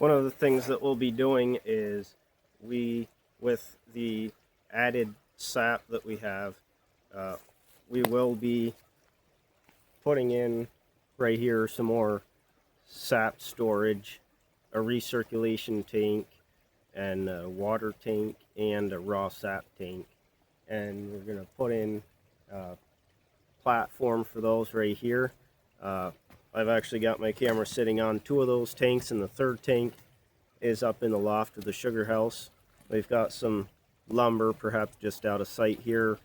One of the things that we'll be doing is with the added sap that we have, we will be putting in right here some more sap storage, a recirculation tank, and a water tank, and a raw sap tank. And we're going to put in a platform for those right here. I've actually got my camera sitting on two of those tanks, and the third tank is up in the loft of the sugar house. We've got some lumber, perhaps just out of sight here,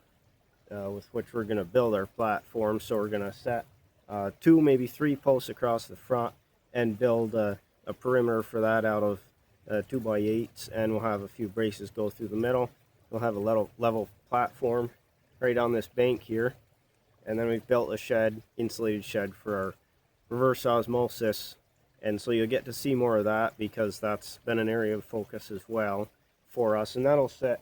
with which we're going to build our platform. So we're going to set 2, maybe 3 posts across the front and build a perimeter for that out of 2x8s, and we'll have a few braces go through the middle. We'll have a level platform right on this bank here, and then we've built a shed, insulated shed for our reverse osmosis, and so you'll get to see more of that because that's been an area of focus as well for us, and that'll sit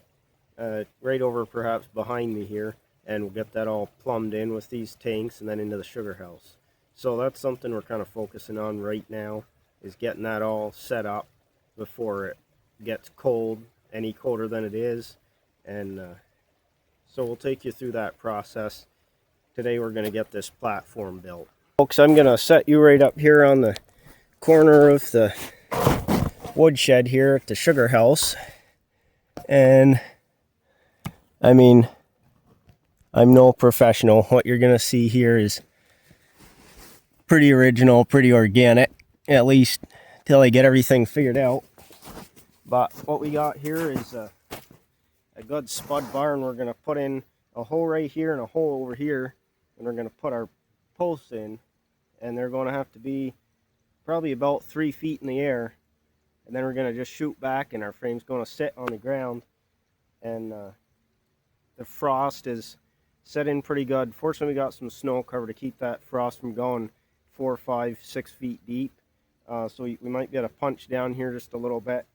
right over perhaps behind me here, and we'll get that all plumbed in with these tanks and then into the sugar house. So that's something we're kind of focusing on right now, is getting that all set up before it gets cold, any colder than it is. And so we'll take you through that process. Today we're going to get this platform built. Folks, I'm going to set you right up here on the corner of the woodshed here at the sugar house. And I mean, I'm no professional. What you're going to see here is pretty original, pretty organic, at least till I get everything figured out. But what we got here is a good spud bar, and we're going to put in a hole right here and a hole over here, and we're going to put our posts in, and they're going to have to be probably about 3 feet in the air, and then we're going to just shoot back, and our frame's going to sit on the ground. And the frost is set in pretty good. Fortunately, we got some snow cover to keep that frost from going 4, 5, 6 feet deep. So we might be able to punch down here just a little bit,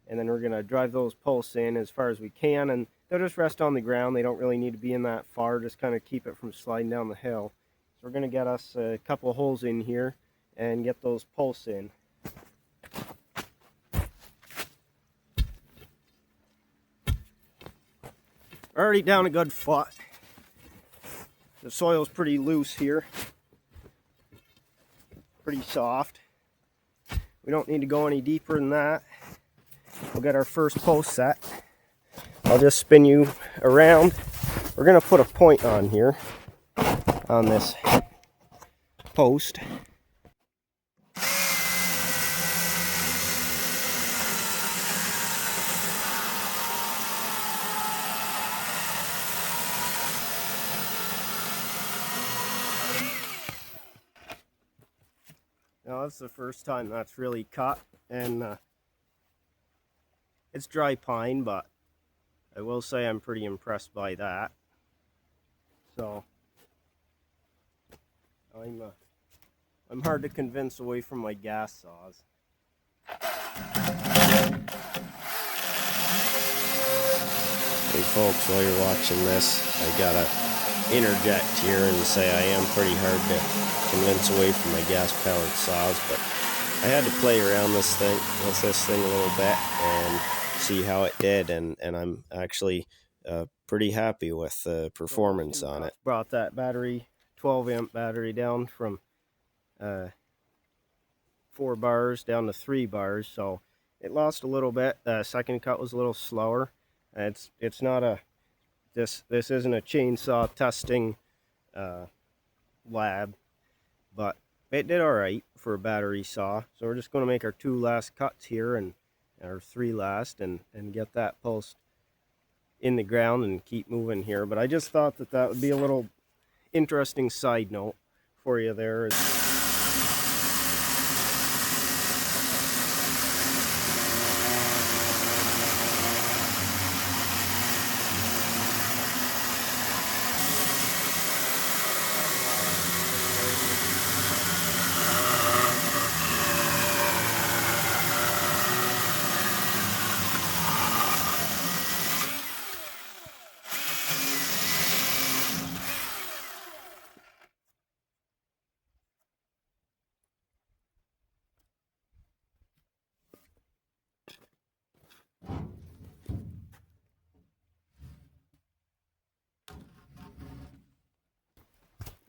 and then we're going to drive those posts in as far as we can, and they'll just rest on the ground. They don't really need to be in that far, just kind of keep it from sliding down the hill. So we're going to get us a couple of holes in here and get those posts in. Already down a good foot. The soil's pretty loose here, pretty soft. We don't need to go any deeper than that. We'll get our first post set. I'll just spin you around. We're going to put a point on here, on this post. Now that's the first time that's really cut, and it's dry pine, but I will say I'm pretty impressed by that. So I'm hard to convince away from my gas saws. Hey folks, while you're watching this, I gotta interject here and say I am pretty hard to convince away from my gas-powered saws, but I had to play around with this thing a little bit and see how it did, and I'm actually pretty happy with the performance on it. Brought that battery, 12-amp battery, down from 4 bars down to 3 bars, so it lost a little bit. Second cut was a little slower. It's not a this isn't a chainsaw testing lab, but it did all right for a battery saw. So we're just going to make our 2 last cuts here, and our 3 last, and get that post in the ground and keep moving here. But I just thought that would be a little interesting side note for you there.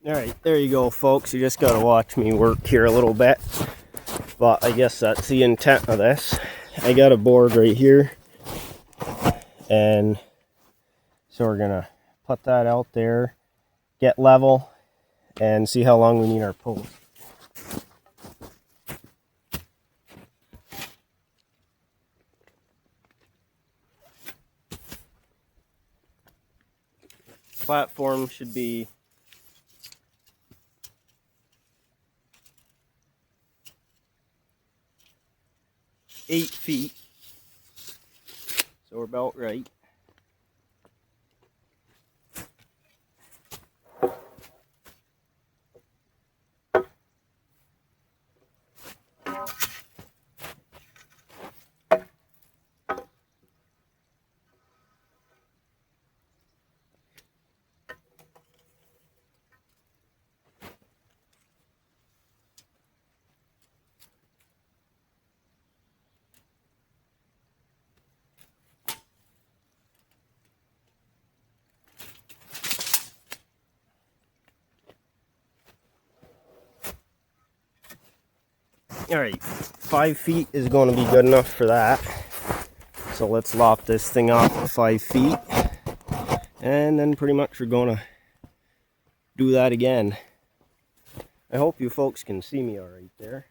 Alright, there you go, folks. You just gotta watch me work here a little bit. But I guess that's the intent of this. I got a board right here. And so we're gonna put that out there, get level, and see how long we need our post. Platform should be 8 feet. So we're about right. Alright, 5 feet is going to be good enough for that. So let's lop this thing off at 5 feet. And then pretty much we're going to do that again. I hope you folks can see me alright there.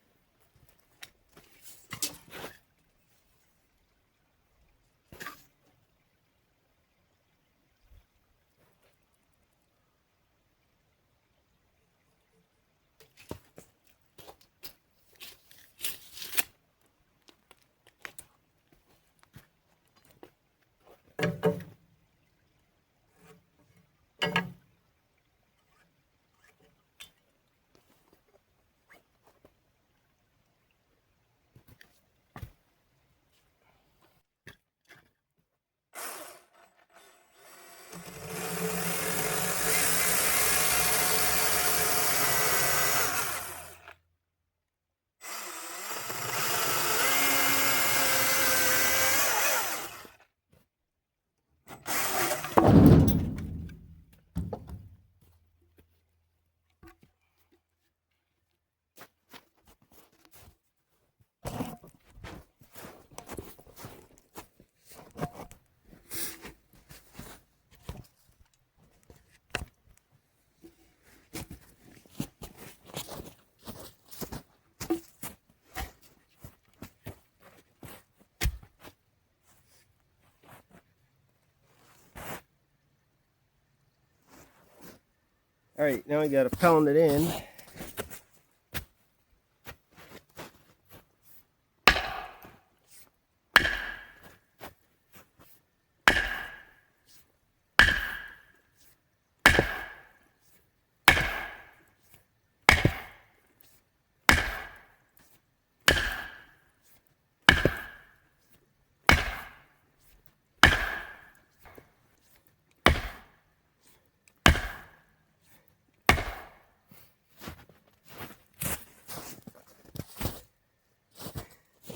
Alright, now we got to pound it in.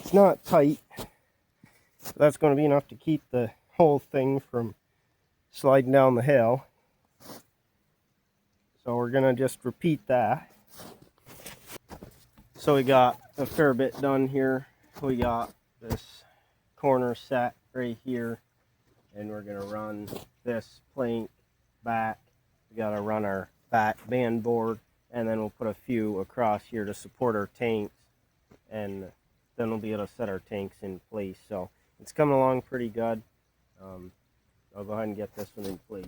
It's not tight. That's going to be enough to keep the whole thing from sliding down the hill. So we're going to just repeat that. So we got a fair bit done here. We got this corner set right here, and we're going to run this plank back. We got to run our back band board, and then we'll put a few across here to support our tanks, and then we'll be able to set our tanks in place. So it's coming along pretty good. I'll go ahead and get this one in place.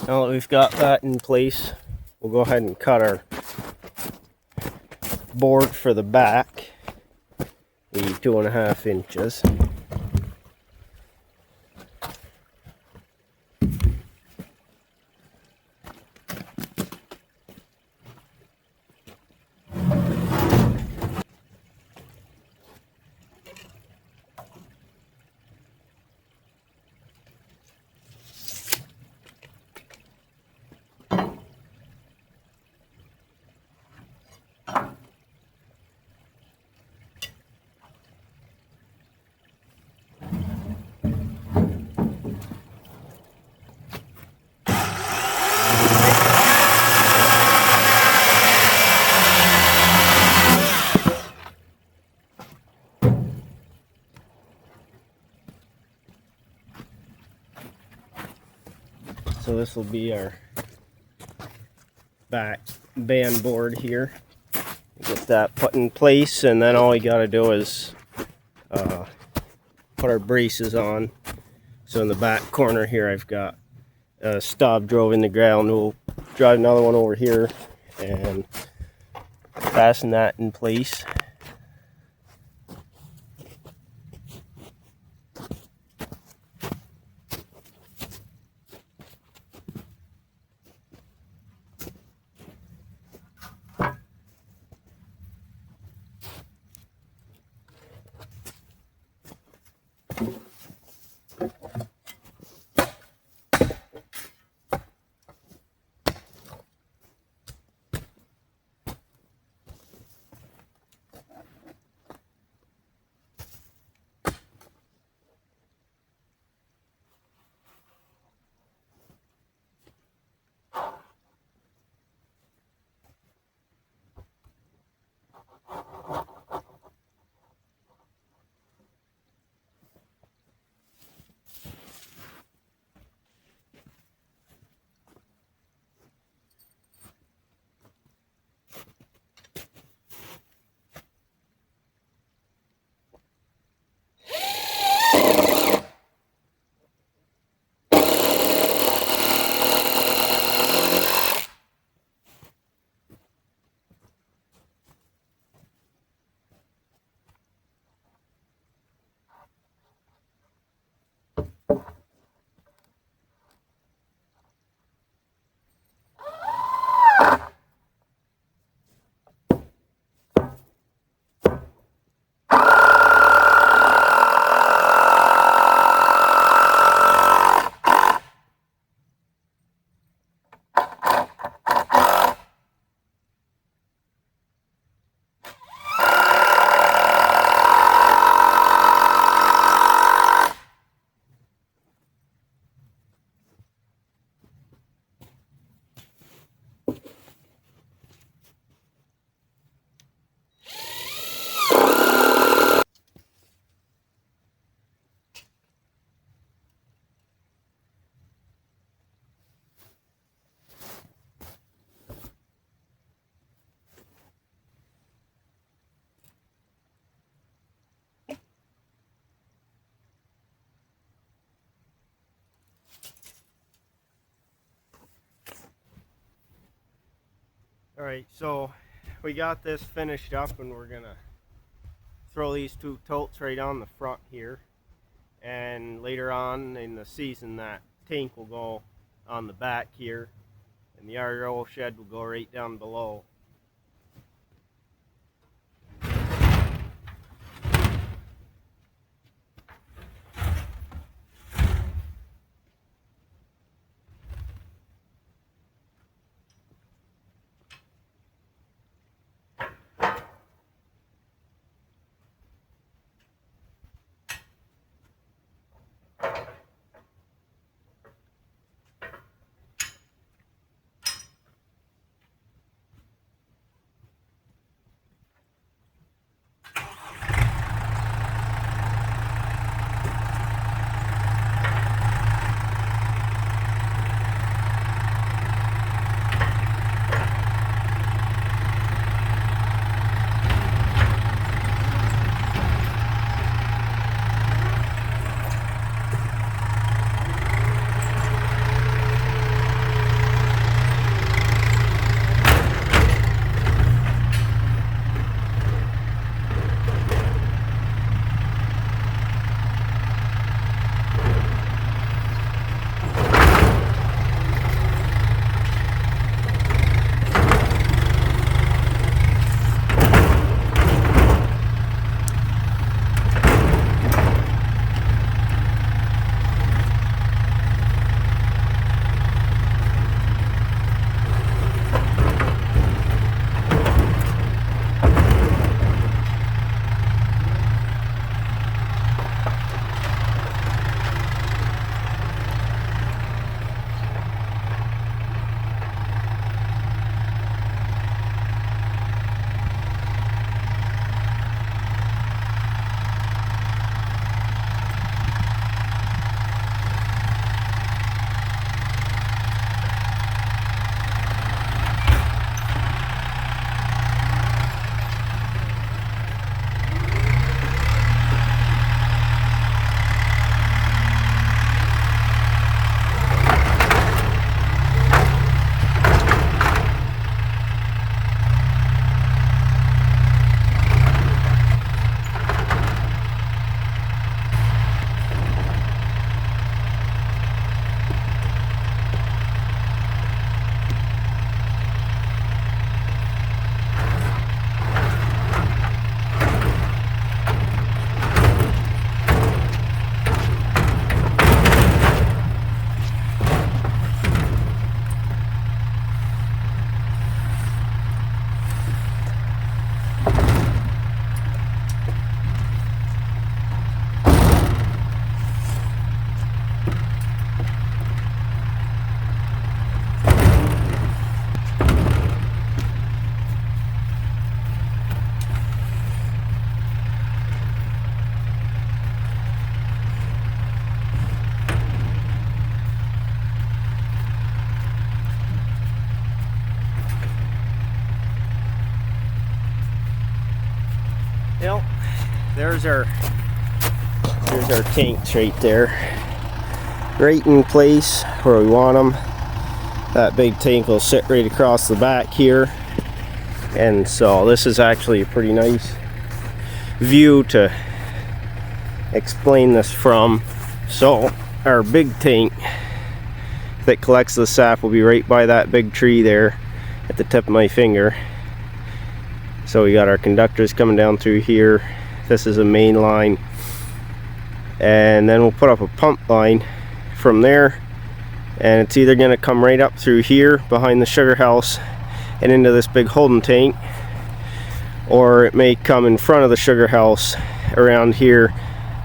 Now that we've got that in place, we'll go ahead and cut our board for the back, the 2.5 inches. So this will be our back band board here. Get that put in place, and then all we got to do is put our braces on. So in the back corner here, I've got a stop drove in the ground. We'll drive another one over here and fasten that in place. Alright, so we got this finished up, and we're gonna throw these two totes right on the front here, and later on in the season that tank will go on the back here, and the RO shed will go right down below. Well, there's our tanks right there, right in place where we want them. That big tank will sit right across the back here, and so this is actually a pretty nice view to explain this from. So our big tank that collects the sap will be right by that big tree there at the tip of my finger. So we got our conductors coming down through here. This is a main line, and then we'll put up a pump line from there, and it's either going to come right up through here behind the sugar house and into this big holding tank, or it may come in front of the sugar house around here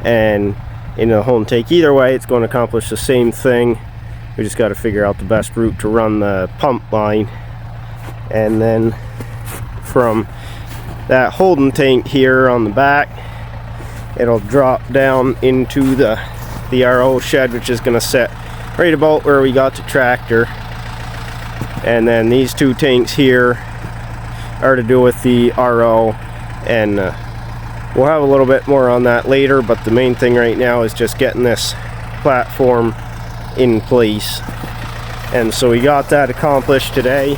and into the holding tank. Either way, it's going to accomplish the same thing. We just got to figure out the best route to run the pump line, and then from that holding tank here on the back, it'll drop down into the RO shed, which is going to sit right about where we got the tractor. And then these two tanks here are to do with the RO, and we'll have a little bit more on that later, but the main thing right now is just getting this platform in place. And so we got that accomplished today,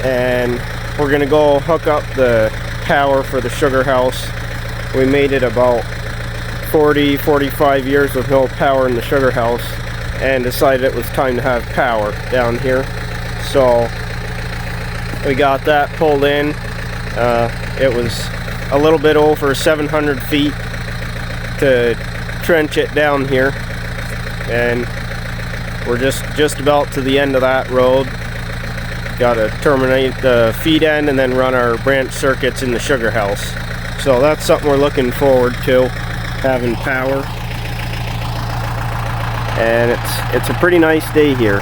and we're gonna go hook up the power for the sugar house. We made it about 40-45 years with no power in the sugar house, and decided it was time to have power down here. So we got that pulled in. It was a little bit over 700 feet to trench it down here, and we're just about to the end of that road. Got to terminate the feed end and then run our branch circuits in the sugar house. So that's something we're looking forward to, having power. And it's a pretty nice day here.